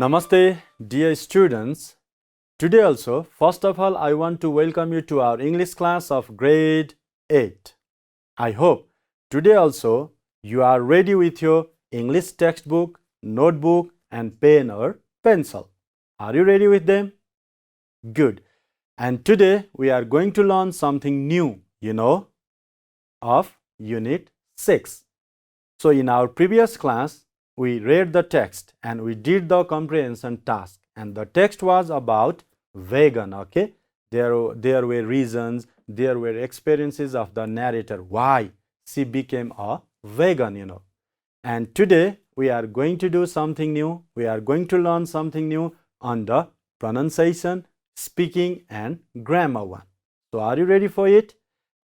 Namaste, dear students. Today also, first of all, I want to welcome you to our English class of grade 8. I hope today also you are ready with your English textbook, notebook and pen or pencil. Are you ready with them? Good. And today we are going to learn something new, of Unit 6. So in our previous class, we read the text and we did the comprehension task, and the text was about vegan. Okay, there were reasons, there were experiences of the narrator why she became a vegan. And today we are going to do something new. We are going to learn something new on the pronunciation, speaking and grammar one. So are you ready for it?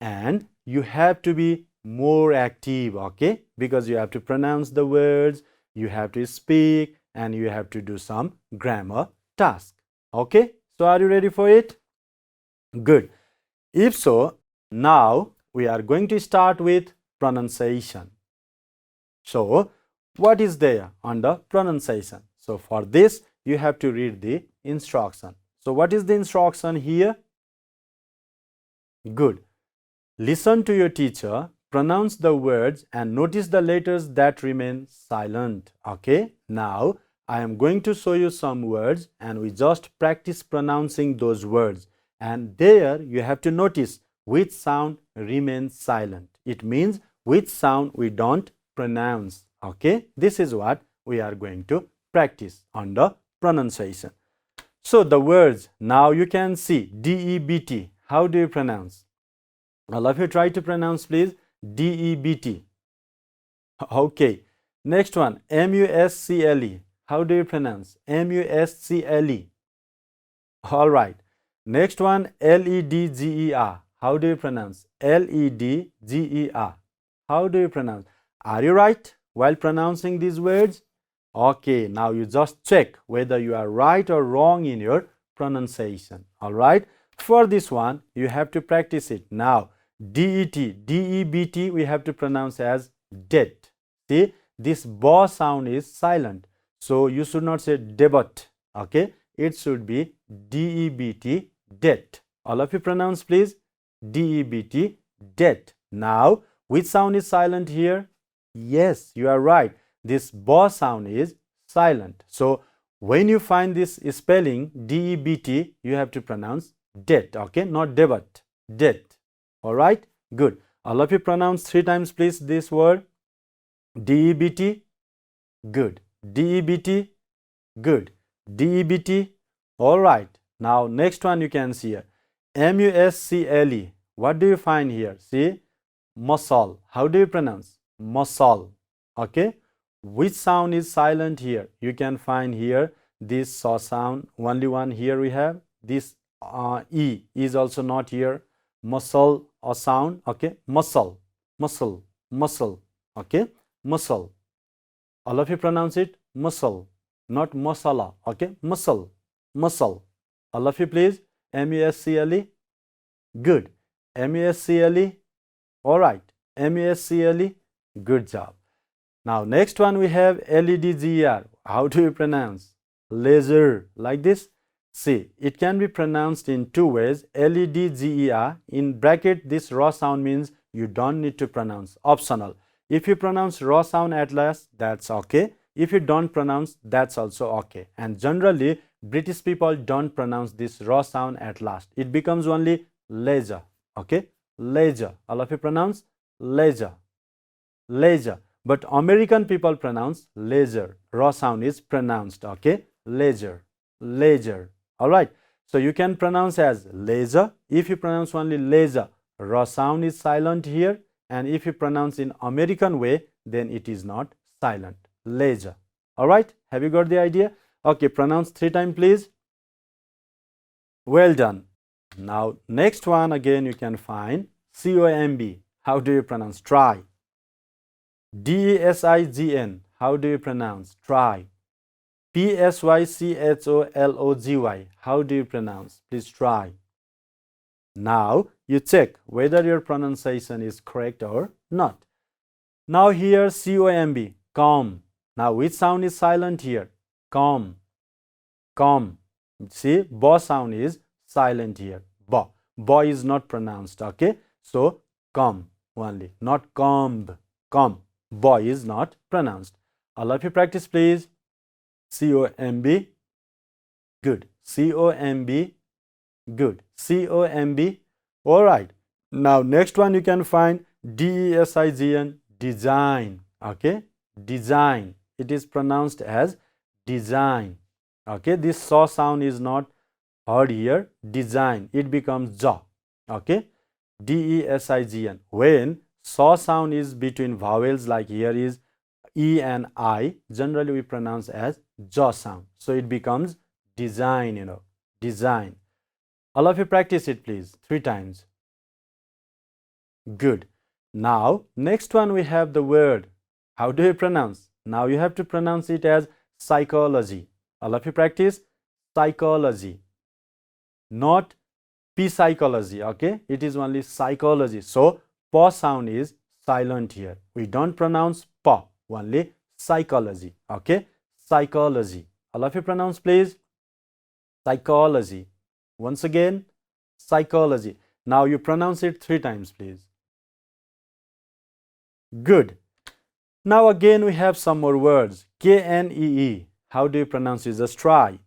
And you have to be more active, okay, because you have to pronounce the words, you have to speak, and you have to do some grammar task. Okay, so are you ready for it? Good. If so, now we are going to start with pronunciation. So what is there under pronunciation? So for this you have to read the instruction. So what is the instruction here? Good. Listen to your teacher, pronounce the words and notice the letters that remain silent. Okay, now I am going to show you some words and we just practice pronouncing those words, and there you have to notice which sound remains silent. It means which sound we don't pronounce. Okay, this is what we are going to practice on the pronunciation. So the words, now you can see DEBT. How do you pronounce? All of you try to pronounce, please. DEBT. Okay. Next one, MUSCLE. How do you pronounce? MUSCLE. All right. Next one, LEDGER. How do you pronounce? LEDGER. How do you pronounce? Are you right while pronouncing these words? Okay. Now you just check whether you are right or wrong in your pronunciation. All right. For this one, you have to practice it. Now, DET, DEBT, we have to pronounce as det. See, this B sound is silent. So, you should not say debut. Okay, it should be DEBT, det. All of you pronounce, please. DEBT, det. Now, which sound is silent here? Yes, you are right. This B sound is silent. So, when you find this spelling DEBT, you have to pronounce det. Okay, not debut, det. All right, good. All of you pronounce 3 times, please, this word. DEBT, good. DEBT, good. DEBT, all right. Now, next one you can see here. MUSCLE. What do you find here? See, muscle. How do you pronounce? Muscle. Okay. Which sound is silent here? You can find here this saw sound. Only one here we have. This E is also not here. Muscle or sound. Okay, muscle, muscle, muscle. Okay, muscle. All of you pronounce it muscle, not masala. Okay, muscle, muscle. All of you, please. MUSCLE. Good. MUSCLE. All right. MUSCLE. Good job. Now next one we have LEDGER. How do you pronounce? Laser, like this. See, it can be pronounced in 2 ways. LEDGER. In bracket, this raw sound means you don't need to pronounce. Optional. If you pronounce raw sound at last, that's okay. If you don't pronounce, that's also okay. And generally, British people don't pronounce this raw sound at last. It becomes only leisure. Okay? Leisure. All of you pronounce leisure. Leisure. But American people pronounce leisure. Raw sound is pronounced. Okay? Leisure. Leisure. All right. So you can pronounce as laser. If you pronounce only laser, raw sound is silent here. And if you pronounce in American way, then it is not silent. Laser. All right. Have you got the idea? Okay. Pronounce 3 times, please. Well done. Now, next one again you can find COMB. How do you pronounce? Try. DESIGN. How do you pronounce? Try. PSYCHOLOGY. How do you pronounce? Please try. Now you check whether your pronunciation is correct or not. Now here COMB, calm. Now which sound is silent here? Calm. come. See, ba sound is silent here. Ba. Ba is not pronounced. Okay. So, come only, not comb. Come. Ba is not pronounced. All of you practice, please. C-O-M-B. Good. C-O-M-B. Good. C-O-M-B. All right. Now, next one you can find D-E-S-I-G-N. Design. Okay. Design. It is pronounced as design. Okay. This saw sound is not heard here. Design. It becomes jaw. Okay. D-E-S-I-G-N. When saw sound is between vowels, like here is E and I, generally we pronounce as jaw sound. So it becomes design, design. All of you practice it, please, 3 times. Good. Now, next one we have the word. How do you pronounce? Now you have to pronounce it as psychology. All of you practice psychology, not psychology. Okay, it is only psychology. So pa sound is silent here. We don't pronounce pa, only psychology. Okay, psychology. All of you pronounce, please. Psychology. Once again, psychology. Now you pronounce it 3 times, please. Good. Now again we have some more words. K-N-E-E. How do you pronounce it? Just try.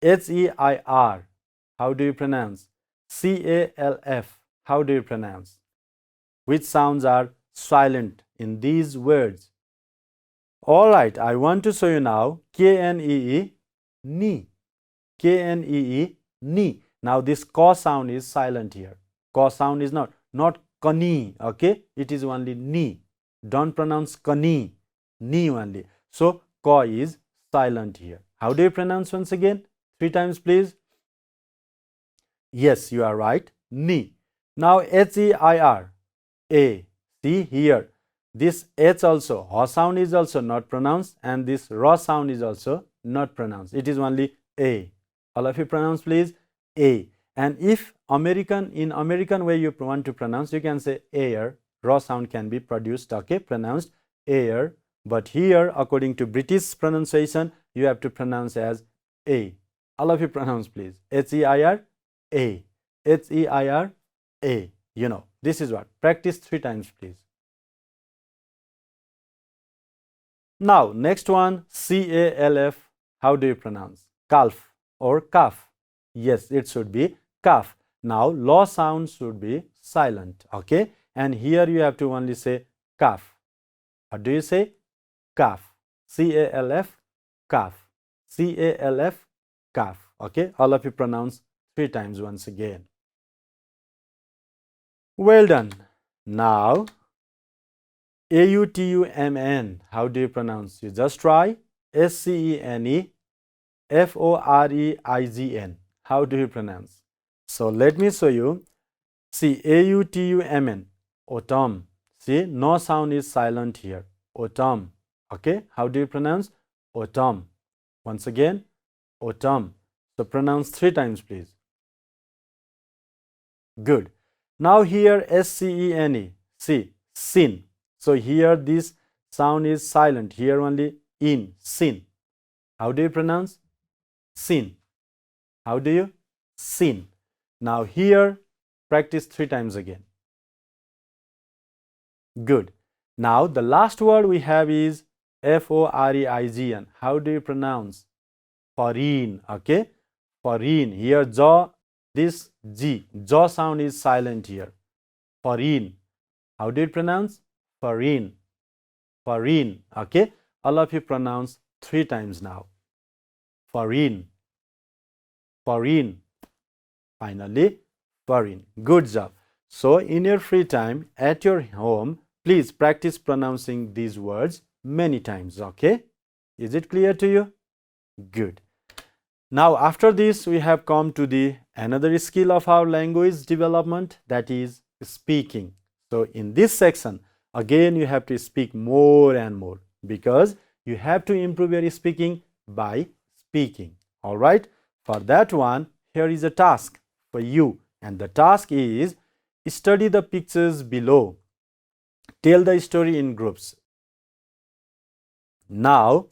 H-E-I-R. How do you pronounce? C-A-L-F. How do you pronounce? Which sounds are silent in these words? Alright, I want to show you now. K-N-E-E. Ni. K-N-E-E. Ni. Now this ka sound is silent here. Ka sound is not kani. Okay, it is only ni. Don't pronounce kani. Ni only. So ka is silent here. How do you pronounce once again? 3 times, please. Yes, you are right. Ni. Now H-E-I-R. A. See here. This H also, ha sound is also not pronounced, and this ra sound is also not pronounced. It is only A. All of you pronounce, please. A. And if in American way you want to pronounce, you can say air. Raw sound can be produced, okay, pronounced air. But here, according to British pronunciation, you have to pronounce as A. All of you pronounce, please. H-E-I-R, A. H-E-I-R, A. This is what. Practice 3 times, please. Now, next one, C-A-L-F. How do you pronounce? Calf or calf? Yes, it should be calf. Now, law sound should be silent, okay? And here you have to only say calf. What do you say? Calf. C-A-L-F, calf. C-A-L-F, calf. Okay? All of you pronounce 3 times once again. Well done. Now, A-U-T-U-M-N. How do you pronounce? You just try. S-C-E-N-E, F-O-R-E-I-G-N. How do you pronounce? So let me show you. See, A-U-T-U-M-N. Autumn. See, no sound is silent here. Autumn. Okay. How do you pronounce? Autumn. Once again, autumn. So pronounce 3 times, please. Good. Now here S-C-E-N-E. See, sin. So here this sound is silent. Here only in. Sin. How do you pronounce? Sin. How do you? Sin. Now here, practice 3 times again. Good. Now the last word we have is F-O-R-E-I-G-N. How do you pronounce? Foreign. Okay. Foreign. Here jaw, this G. Jaw sound is silent here. Foreign. How do you pronounce? Foreign. Foreign. Okay. All of you pronounce 3 times now. Foreign. Foreign. Finally, foreign. Good job. So, in your free time at your home, please practice pronouncing these words many times. Okay? Is it clear to you? Good. Now, after this, we have come to the another skill of our language development, that is speaking. So, in this section, again, you have to speak more and more because you have to improve your speaking by speaking. All right? For that one, here is a task for you, and the task is study the pictures below. Tell the story in groups. Now,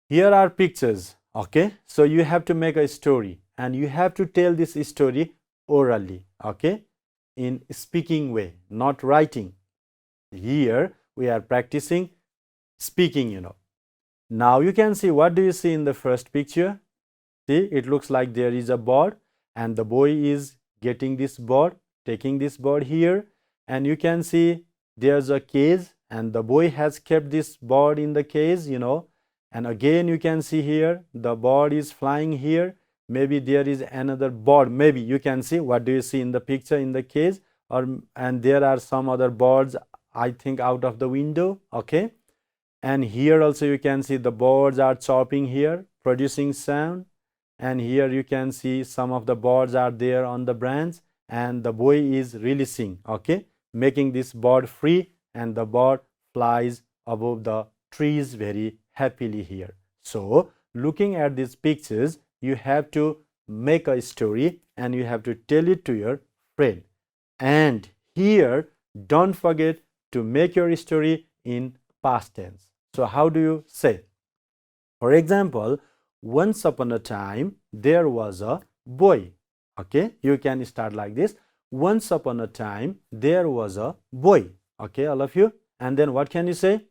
here are pictures. Okay, so you have to make a story and you have to tell this story orally, okay, in speaking way, not writing. Here we are practicing speaking. Now you can see, what do you see in the first picture? See, it looks like there is a bird and the boy is getting this bird, taking this bird here, and you can see there's a cage and the boy has kept this bird in the cage. And again you can see here the bird is flying here. Maybe there is another bird. Maybe you can see, what do you see in the picture in the cage? And there are some other birds, I think, out of the window. Okay, and here also you can see the birds are chirping here, producing sound. And here you can see some of the birds are there on the branch and the boy is releasing, okay, making this bird free, and the bird flies above the trees very happily here. So looking at these pictures, you have to make a story and you have to tell it to your friend. And here, don't forget to make your story in past tense. So how do you say? For example, once upon a time there was a boy. Okay, you can start like this. Once upon a time there was a boy. Okay, all of you. And then what can you say?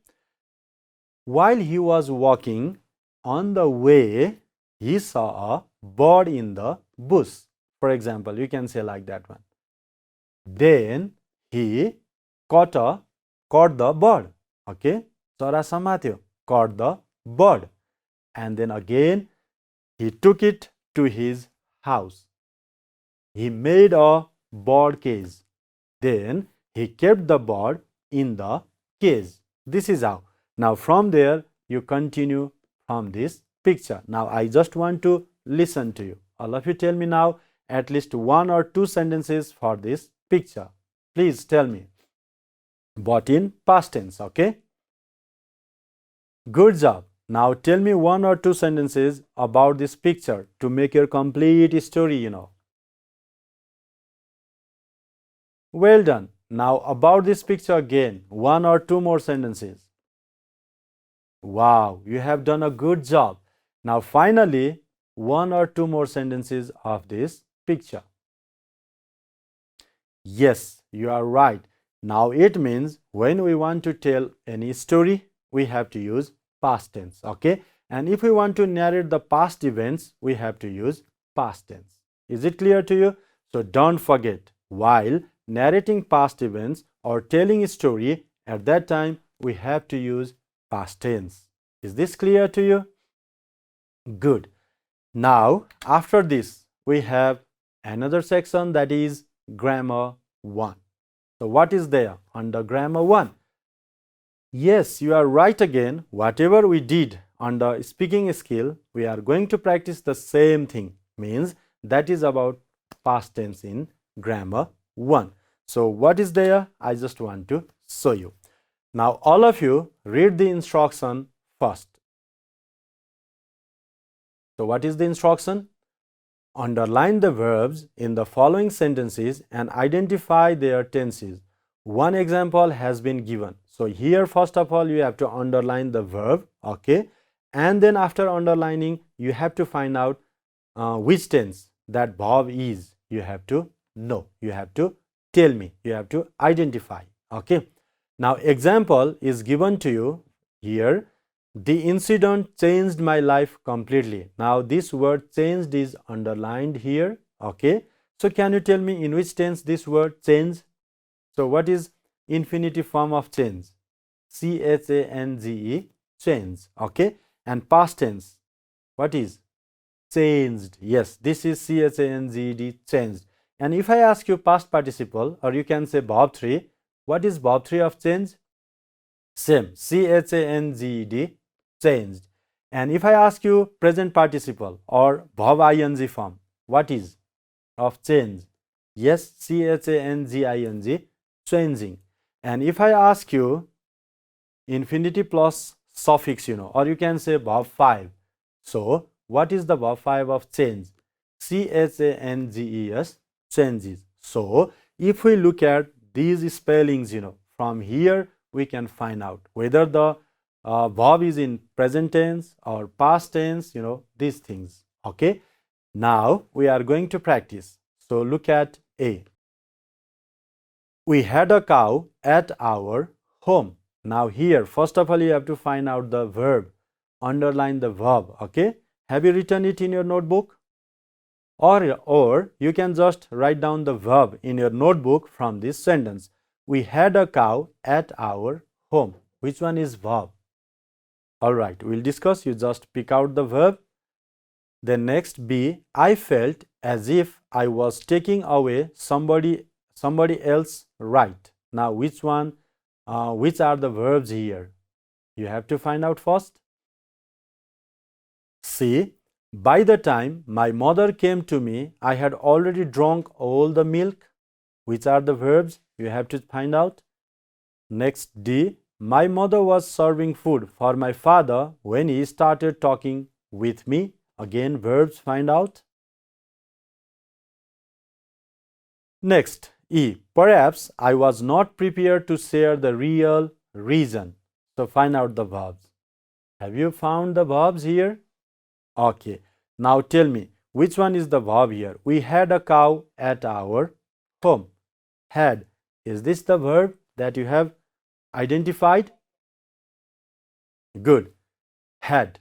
While he was walking on the way, he saw a bird in the bush. For example, you can say like that one. Then he caught the bird. Okay, चरा समात्यो, caught the bird. And then again he took it to his house. He made a bird cage. Then he kept the bird in the cage. This is how. Now from there you continue from this picture. Now I just want to listen to you. All of you tell me now at least 1 or 2 sentences for this picture. Please tell me. But in past tense, okay? Good job. Now tell me 1 or 2 sentences about this picture to make your complete story. Well done. Now about this picture again, 1 or 2 more sentences. Wow, you have done a good job. Now finally, 1 or 2 more sentences of this picture. Yes, you are right. Now it means when we want to tell any story, we have to use past tense, okay? And if we want to narrate the past events, we have to use past tense. Is it clear to you? So don't forget, while narrating past events or telling a story, at that time we have to use past tense. Is this clear to you? Good. Now after this we have another section, that is grammar 1. So what is there under grammar 1? Yes, you are right again. Whatever we did under speaking skill, we are going to practice the same thing. Means that is about past tense in grammar 1. So what is there? I just want to show you. Now all of you read the instruction first. So what is the instruction? Underline the verbs in the following sentences and identify their tenses. One example has been given. So here first of all you have to underline the verb, okay? And then after underlining you have to find out which tense that verb is. You have to know, you have to tell me, you have to identify, okay? Now example is given to you here. The incident changed my life completely. Now this word changed is underlined here, okay? So can you tell me in which tense this word change? So what is infinitive form of change? C-H-A-N-G-E, change, okay? And past tense, what is? Changed. Yes, this is C-H-A-N-G-E-D, changed. And if I ask you past participle, or you can say verb 3, what is verb 3 of change? Same, C-H-A-N-G-E-D, changed. And if I ask you present participle or verb ing form, what is of change? Yes, C-H-A-N-G-I-N-G, changing. And if I ask you infinitive plus suffix, or you can say verb 5. So what is the verb 5 of change? C-H-A-N-G-E-S, changes. So if we look at these spellings, from here we can find out whether the verb is in present tense or past tense, these things. Okay. Now we are going to practice. So look at A. We had a cow at our home. Now here, first of all, you have to find out the verb. Underline the verb. Okay. Have you written it in your notebook? Or you can just write down the verb in your notebook from this sentence. We had a cow at our home. Which one is verb? Alright, we'll discuss. You just pick out the verb. Then next B, I felt as if I was taking away somebody else's right. Now which one, which are the verbs here? You have to find out first. C, by the time my mother came to me, I had already drunk all the milk. Which are the verbs? You have to find out. Next D, my mother was serving food for my father when he started talking with me. Again, verbs, find out. Next, E, perhaps I was not prepared to share the real reason. So find out the verbs. Have you found the verbs here? Okay. Now tell me, which one is the verb here? We had a cow at our home. Had. Is this the verb that you have identified? Good. Had.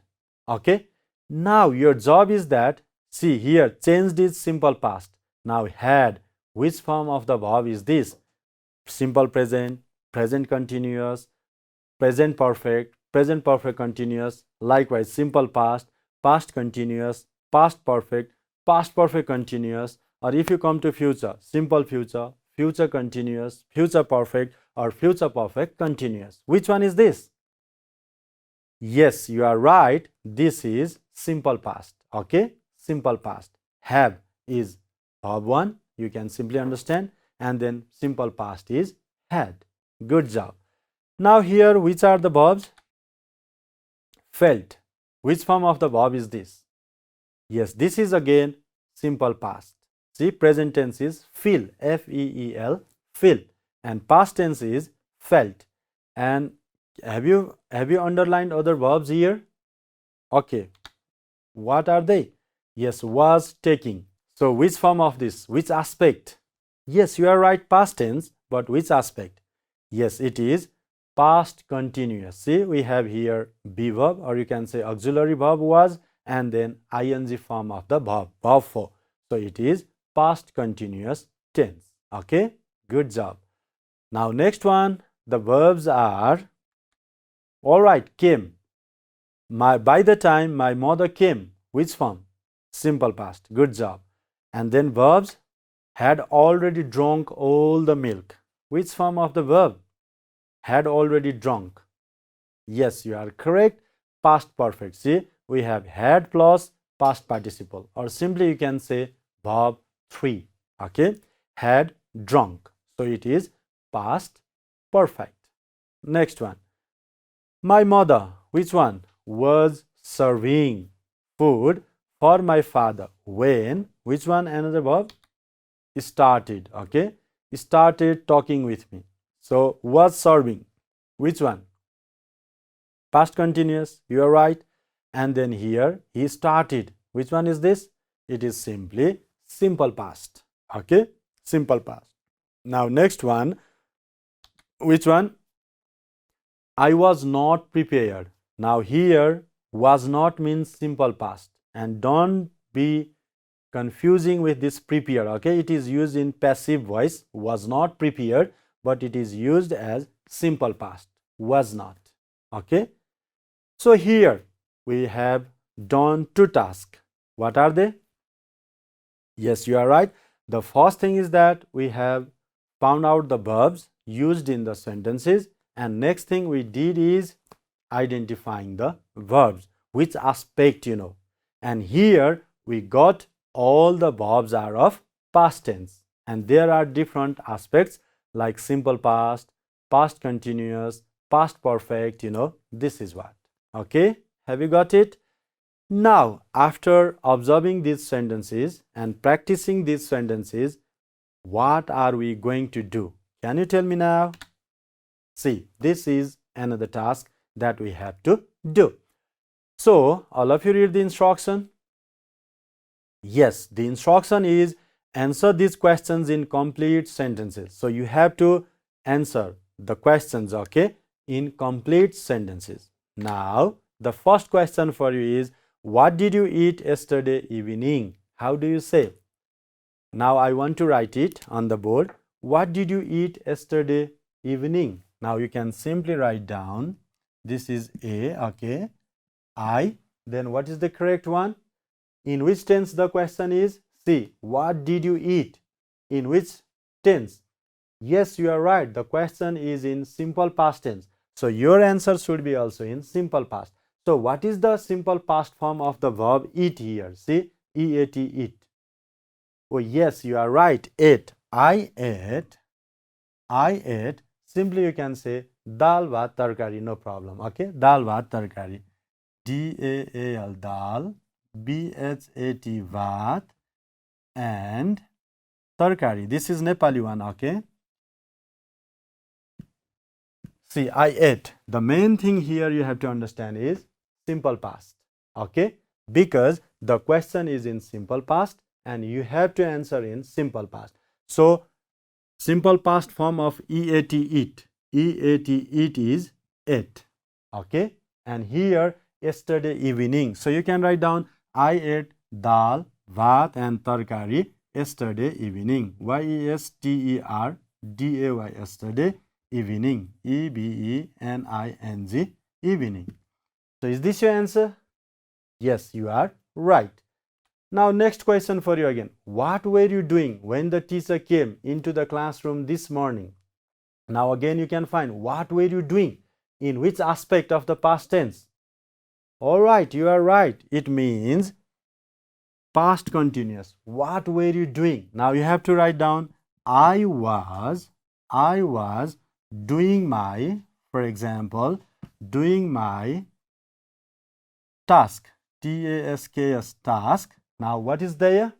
Okay. Now your job is that, see here, changed is simple past. Now had. Which form of the verb is this? Simple present, present continuous, present perfect continuous, likewise simple past, past continuous, past perfect continuous, or if you come to future, simple future, future continuous, future perfect, or future perfect continuous. Which one is this? Yes, you are right. This is simple past. Okay, simple past. Have is verb 1. You can simply understand, and then simple past is had. Good job. Now here, which are the verbs? Felt. Which form of the verb is this? Yes, this is again simple past. See, present tense is feel, F-E-E-L, feel, and past tense is felt. And have you underlined other verbs here? Okay. What are they? Yes, was, taking. So which form of this? Which aspect? Yes, you are right, past tense, but which aspect? Yes, it is past continuous. See, we have here be verb, or you can say auxiliary verb was, and then ing form of the verb, verb 4. So it is past continuous tense. Okay, good job. Now next one, the verbs are, all right, came. By the time my mother came, which form? Simple past. Good job. And then verbs, had already drunk all the milk. Which form of the verb? Had already drunk. Yes, you are correct. Past perfect. See, we have had plus past participle, or simply you can say verb 3. Okay, had drunk. So it is past perfect. Next one. My mother, which one? Was serving food for my father when, which one? Another verb? Started. Okay, started talking with me. So was serving. Which one? Past continuous. You are right. And then here he started. Which one is this? It is simply simple past. Okay, simple past. Now next one. Which one? I was not prepared. Now here was not means simple past, and don't be confusing with this prepare. Okay, it is used in passive voice, was not prepared, but it is used as simple past, was not. Okay, so here we have done 2 tasks. What are they? Yes, you are right. The first thing is that we have found out the verbs used in the sentences, and next thing we did is identifying the verbs, which aspect, and here we got all the verbs are of past tense, and there are different aspects like simple past, past continuous, past perfect, this is what. Okay, have you got it? Now, after observing these sentences and practicing these sentences, what are we going to do? Can you tell me now? See, this is another task that we have to do. So, all of you read the instruction. Yes, the instruction is answer these questions in complete sentences. So, you have to answer the questions, okay, in complete sentences. Now, the first question for you is, what did you eat yesterday evening? How do you say? Now, I want to write it on the board. What did you eat yesterday evening? Now, you can simply write down, this is A, okay, I. Then what is the correct one? In which tense the question is? C. What did you eat? In which tense? Yes, you are right. The question is in simple past tense. So your answer should be also in simple past. So what is the simple past form of the verb eat here? See, E-A-T, eat. Oh yes, you are right. Ate. I ate. I ate. Simply you can say dal bhat tarkari, no problem. Okay, dal bhat tarkari. D-A-A-L, dal, B-H-A-T, bhat, and tarkari. This is Nepali one, okay? See, I ate. The main thing here you have to understand is simple past, okay? Because the question is in simple past and you have to answer in simple past. So, simple past form of E-A-T, eat. E-A-T, eat is ate, okay? And here, yesterday evening. So, you can write down, I ate dal, bhat and tarkari yesterday evening. Y-E-S-T-E-R-D-A-Y, yesterday evening. E-B-E-N-I-N-G, evening. So, is this your answer? Yes, you are right. Now, next question for you again. What were you doing when the teacher came into the classroom this morning? Now, again, you can find what were you doing? In which aspect of the past tense? All right, you are right. It means past continuous. What were you doing? Now, you have to write down, I was doing my, for example, doing my task. T-A-S-K-S, task. Now, what is there?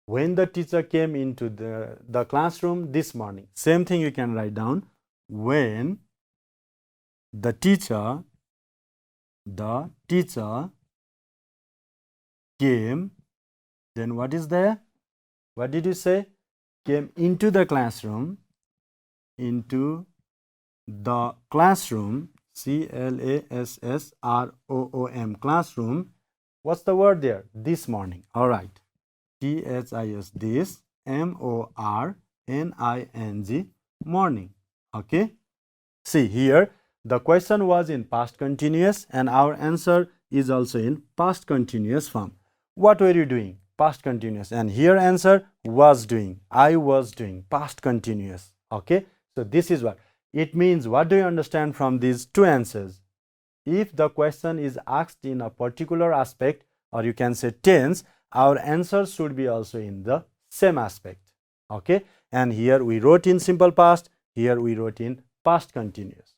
When the teacher came into the classroom this morning. Same thing you can write down. When the teacher came, then what is there? What did you say? Came into the classroom. Into the classroom. C-L-A-S-S-R-O-O-M, classroom. What's the word there? This morning. All right. T-H-I-S, this, M-O-R-N-I-N-G, morning. Okay. See here, the question was in past continuous and our answer is also in past continuous form. What were you doing? Past continuous. And here answer was doing. I was doing. Past continuous. Okay. So this is what. It means, what do you understand from these two answers? If the question is asked in a particular aspect, or you can say tense, our answer should be also in the same aspect. Okay. And here we wrote in simple past. Here we wrote in past continuous.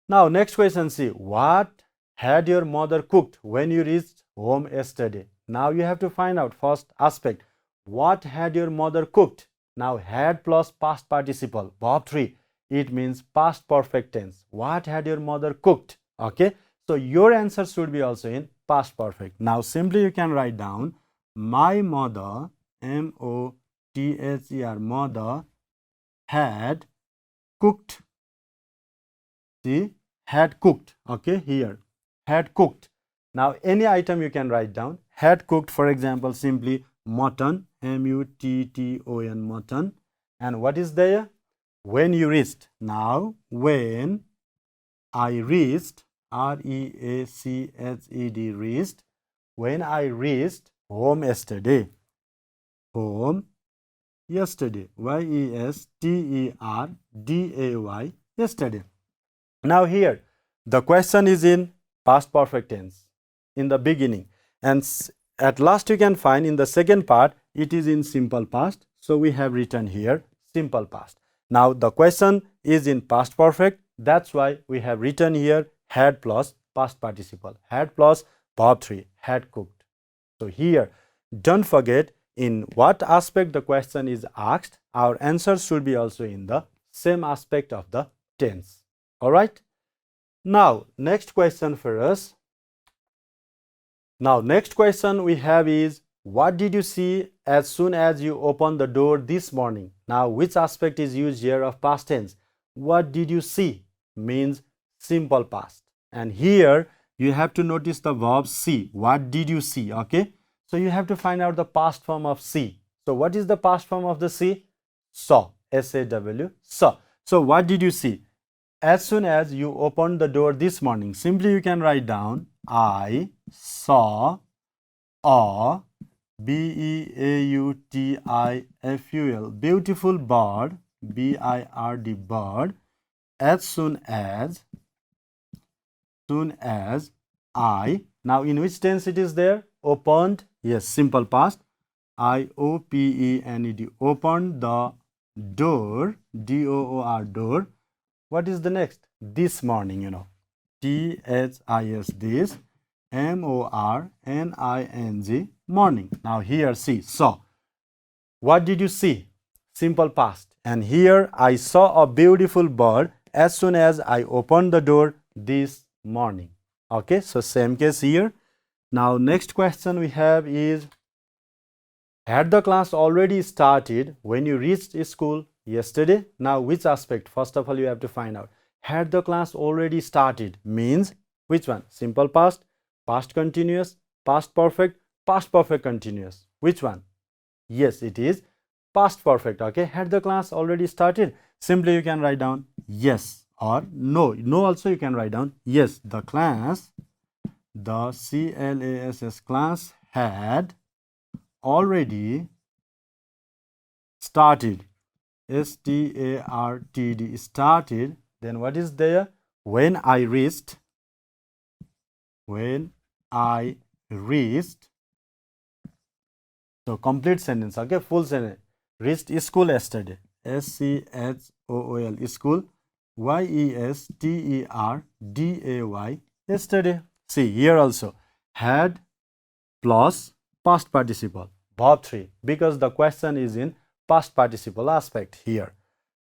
Now, next question, see, what had your mother cooked when you reached home yesterday? Now, you have to find out first aspect. What had your mother cooked? Now, had plus past participle, verb 3. It means past perfect tense. What had your mother cooked? Okay. So, your answer should be also in past perfect. Now, simply you can write down, my mother, M-O-T-H-E-R, mother, had cooked. See, had cooked. Okay, here, had cooked. Now, any item you can write down. Had cooked, for example, simply mutton, M-U-T-T-O-N, mutton. And what is there? When you reached. Now, when I reached, R-E-A-C-H-E-D, reached. When I reached home yesterday. Home yesterday. Y-E-S-T-E-R-D-A-Y, yesterday. Now here, the question is in past perfect tense in the beginning. And at last you can find in the second part, it is in simple past. So we have written here simple past. Now the question is in past perfect. That's why we have written here had plus past participle. Had plus verb 3, had cooked. So here, don't forget in what aspect the question is asked, our answer should be also in the same aspect of the tense. All right. Now, next question for us. Now, next question we have is, what did you see as soon as you opened the door this morning? Now, which aspect is used here of past tense? What did you see means simple past. And here you have to notice the verb see. What did you see? Okay. So you have to find out the past form of see. So what is the past form of the see? Saw. S-A-W. Saw. So what did you see? As soon as you opened the door this morning, simply you can write down, I saw a beautiful, beautiful bird, B-I-R-D, bird, as soon as I, now in which tense it is there? Opened, yes, simple past, I-O-P-E-N-E-D, opened the door, D-O-O-R, door. What is the next? This morning, you know, T-H-I-S, this, M-O-R-N-I-N-G, morning. Now here, see, saw. What did you see? Simple past. And here, I saw a beautiful bird as soon as I opened the door this morning. Okay, so same case here. Now, next question we have is, had the class already started when you reached school yesterday? Now, which aspect? First of all, you have to find out. Had the class already started means which one? Simple past, past continuous, past perfect continuous. Which one? Yes, it is past perfect. Okay, had the class already started? Simply you can write down yes or no. No also you can write down yes. The class, the C-L-A-S-S, class had already started, S-T-A-R-T-D, started. Then what is there? When I reached, so complete sentence, okay, full sentence. Reached school yesterday, S-C-H-O-O-L, school, Y-E-S-T-E-R-D-A-Y, yesterday. See here also, had plus past participle, verb 3, because the question is in past participle aspect here.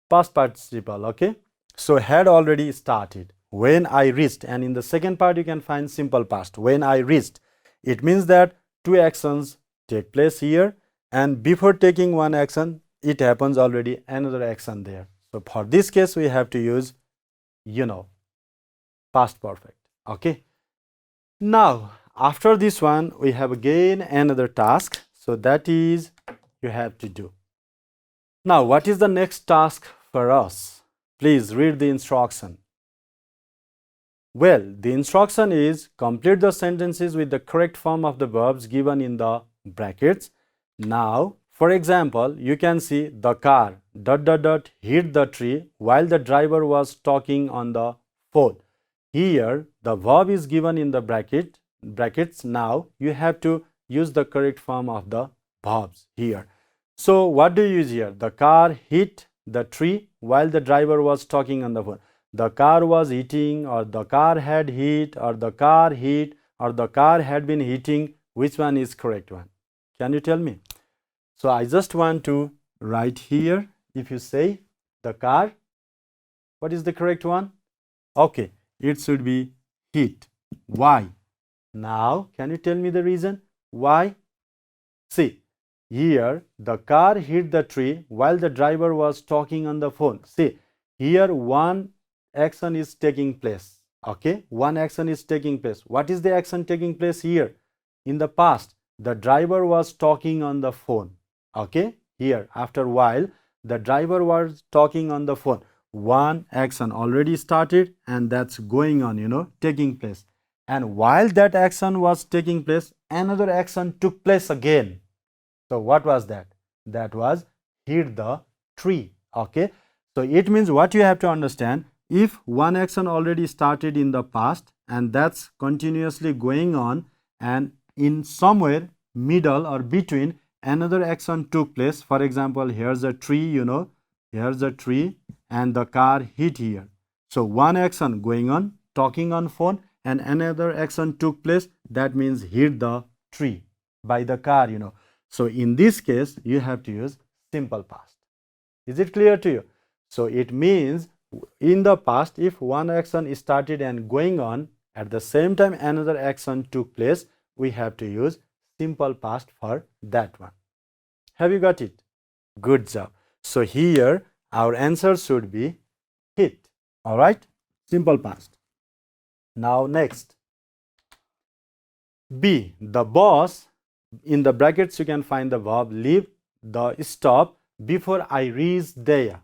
Past participle, okay. So had already started, when I reached, and in the second part you can find simple past, when I reached. It means that two actions take place here, and before taking one action, it happens already another action there. So for this case, we have to use, you know, past perfect, okay. Now, after this one, we have again another task. So that is you have to do. Now, what is the next task for us? Please read the instruction. Well, the instruction is complete the sentences with the correct form of the verbs given in the brackets. Now, for example, you can see the car ... hit the tree while the driver was talking on the phone. Here, the verb is given in the brackets. Now, you have to use the correct form of the verbs here. So, what do you use here? The car hit the tree while the driver was talking on the phone. The car was hitting, or the car had hit, or the car hit, or the car had been hitting. Which one is correct one? Can you tell me? So, I just want to write here. If you say the car, what is the correct one? Okay, it should be hit. Why? Now, can you tell me the reason? Why? See, here the car hit the tree while the driver was talking on the phone. See, here one action is taking place. Okay, one action is taking place. What is the action taking place here? In the past, the driver was talking on the phone. Okay, here after a while, the driver was talking on the phone. One action already started, and that's going on, taking place. And while that action was taking place, another action took place again. So what was that? That was hit the tree. Okay, so it means what you have to understand, if one action already started in the past and that's continuously going on, and in somewhere middle or between another action took place. For example, here's a tree, here's a tree and the car hit here. So one action going on, talking on phone, and another action took place. That means hit the tree by the car, So in this case, you have to use simple past. Is it clear to you? So it means in the past, if one action started and going on, at the same time another action took place, we have to use simple past for that one. Have you got it? Good job. So here our answer should be hit. All right? Simple past. Now next. B. The boss, in the brackets you can find the verb leave the stop before I reach there.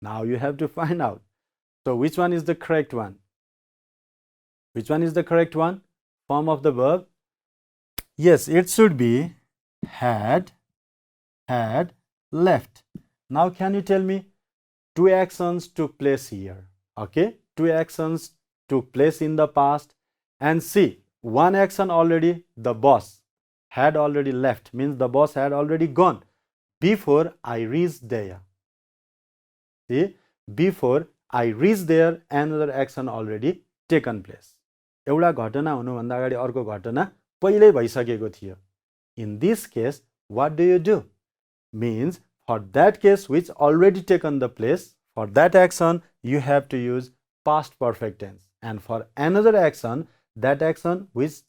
Now you have to find out. So which one is the correct one? Which one is the correct one? Form of the verb? Yes, it should be had left. Now can you tell me, two actions took place here. Okay, two actions took place in the past, and see, one action already, the boss had already left, means the boss had already gone before I reached there. See, before I reached there, another action already taken place. एउटा घटना हुनुभन्दा अगाडि अर्को घटना पहिल्यै भइसकेको थियो. In this case, what do you do? Means for that case which already taken the place, for that action you have to use past perfect tense, and for another action, that action which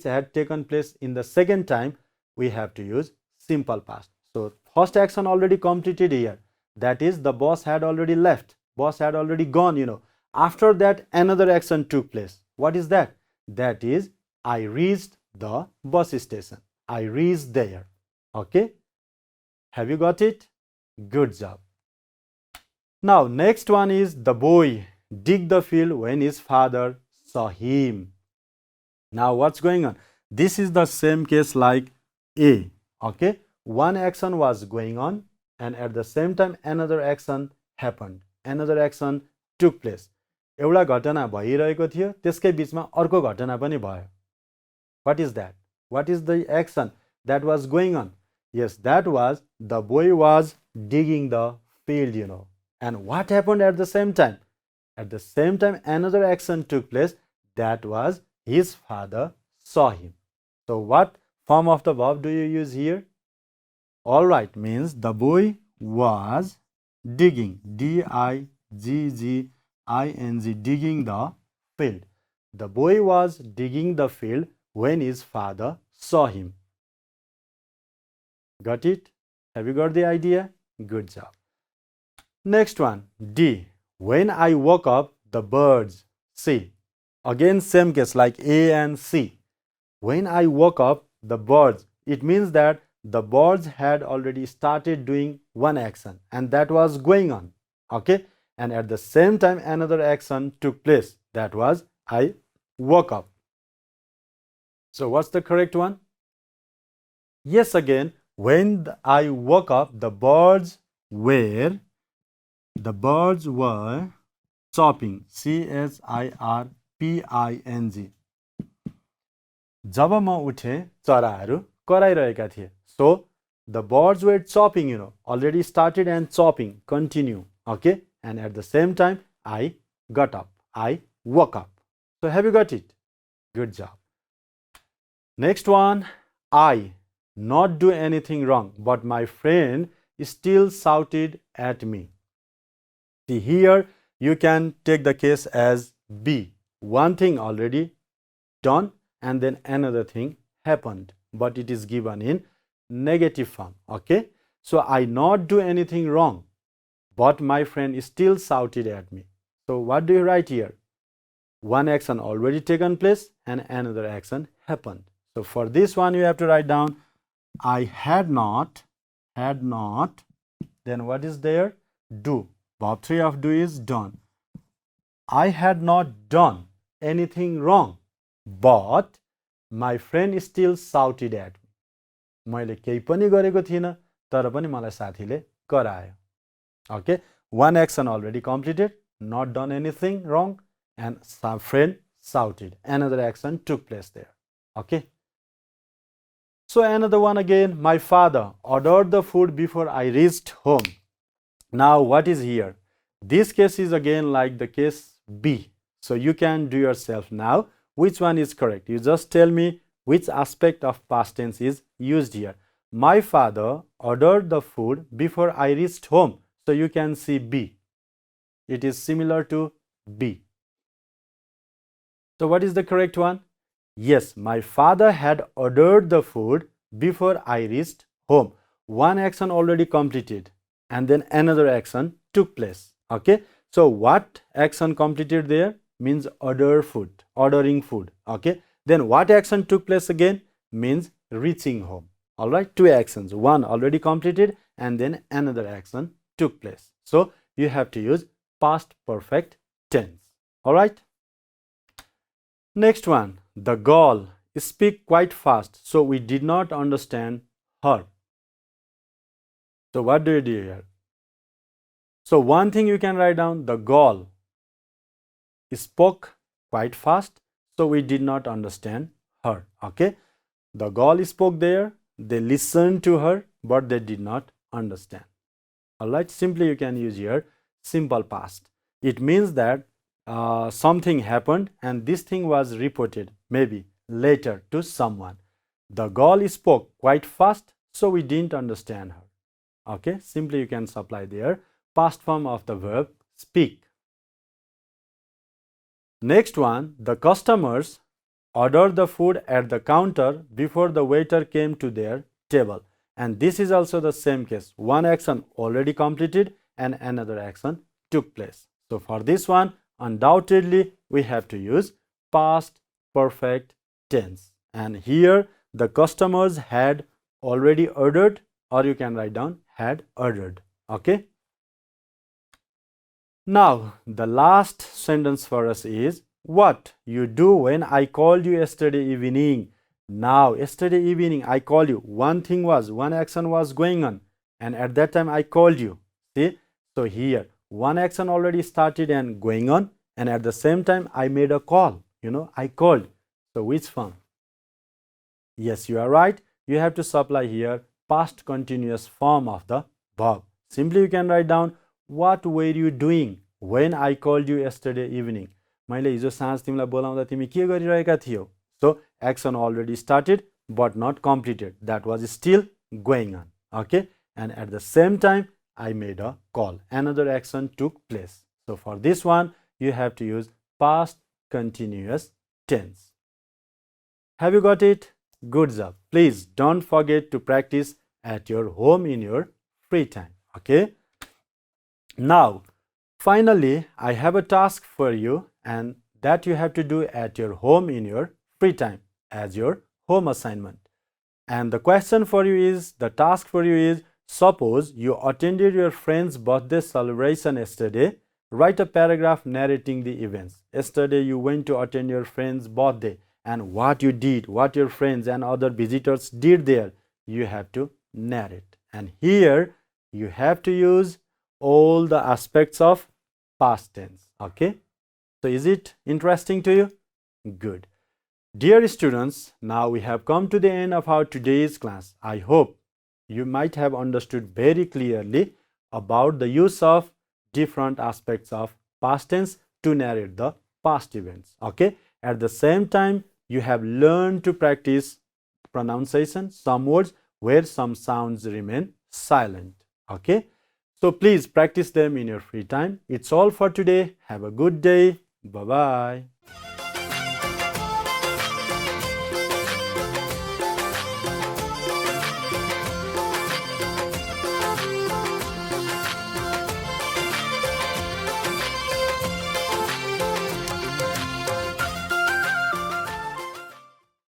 had taken place in the second time, we have to use simple past. So first action already completed here, that is the boss had already left, boss had already gone, you know. After that another action took place. What is that? That is I reached the bus station, I reached there. Okay, have you got it? Good job. Now next one is the boy dig the field when his father saw him. Now what's going on? This is the same case like A. Okay, one action was going on and at the same time another action happened, another action took place. एउटा घटना भइरहेको थियो, त्यसकै बीचमा अर्को घटना पनि भयो. What is that? What is the action that was going on? Yes, that was the boy was digging the field, you know. And what happened at the same time? At the same time another action took place, that was his father saw him. So what form of the verb do you use here? All right, means the boy was digging, D-I-G-G-I-N-G, digging the field. The boy was digging the field when his father saw him. Got it? Have you got the idea? Good job. Next one, D. When I woke up, the birds. C. Again same case like A and C. When I woke up, the birds, it means that the birds had already started doing one action and that was going on. Okay, and at the same time another action took place, that was I woke up. So what's the correct one? Yes, again, when I woke up, the birds were chirping, C-H-I-R-P-I-N-G. जब म उठे चराहरू कराइरहेका थिए. So the birds were chirping, you know, already started and chirping, continue. Okay, and at the same time I got up, I woke up. So have you got it? Good job. Next one, I not do anything wrong, but my friend still shouted at me. See, here you can take the case as B. One thing already done and then another thing happened, but it is given in negative form. Okay, so I not do anything wrong, but my friend still shouted at me. So what do you write here? One action already taken place and another action happened. So for this one you have to write down I had not, then what is there? Do. Verb 3 of do is done. I had not done anything wrong, but my friend still shouted at me. मैले केही पनि गरेको थिइनँ, तर पनि मलाई साथीले करायो. Okay, one action already completed, not done anything wrong, and some friend shouted. Another action took place there. Okay. So another one again, my father ordered the food before I reached home. Now what is here? This case is again like the case B. So you can do yourself now. Which one is correct? You just tell me which aspect of past tense is used here. My father ordered the food before I reached home. So you can see B. it is similar to be. So what is the correct one? Yes, my father had ordered the food before I reached home. One action already completed and then another action took place. Okay, so what action completed there means ordering food. Okay, then what action took place again means reaching home. All right, two actions, one already completed and then another action took place. So you have to use past perfect tense. All right. Next one, the girl speak quite fast, so we did not understand her. So what do you do here? So one thing you can write down, the girl spoke quite fast, so we did not understand her. Okay, the girl spoke there, they listened to her, but they did not understand. All right, simply you can use here simple past. It means that something happened and this thing was reported maybe later to someone. The girl spoke quite fast, so we didn't understand her. Okay, simply you can supply there past form of the verb speak. Next one, the customers ordered the food at the counter before the waiter came to their table. And this is also the same case. One action already completed and another action took place. So for this one, undoubtedly, we have to use past perfect tense. And here, the customers had already ordered, or you can write down had ordered. Okay. Now, the last sentence for us is, what you do when I called you yesterday evening. Now, yesterday evening, I called you. One action was going on, and at that time, I called you. See? So here, one action already started and going on, and at the same time, I made a call. I called. So which form? Yes, you are right. You have to supply here past continuous form of the verb. Simply, you can write down, what were you doing when I called you yesterday evening? मैले हिजो साँझ तिमीलाई बोलाउँदा तिमी के गरिरहेका थियौ? So action already started but not completed. That was still going on. Okay, and at the same time I made a call. Another action took place. So for this one you have to use past continuous tense. Have you got it? Good job. Please don't forget to practice at your home in your free time. Okay. Now, finally, I have a task for you, and that you have to do at your home in your free time as your home assignment. And the question for you is, the task for you is, suppose you attended your friend's birthday celebration yesterday. Write a paragraph narrating the events. Yesterday you went to attend your friend's birthday, and what you did, what your friends and other visitors did there, you have to narrate. And here you have to use all the aspects of past tense. Okay, so is it interesting to you? Good. Dear students, now we have come to the end of our today's class. I hope you might have understood very clearly about the use of different aspects of past tense to narrate the past events. Okay, at the same time you have learned to practice pronunciation, some words where some sounds remain silent. Okay, so please practice them in your free time. It's all for today. Have a good day. Bye-bye.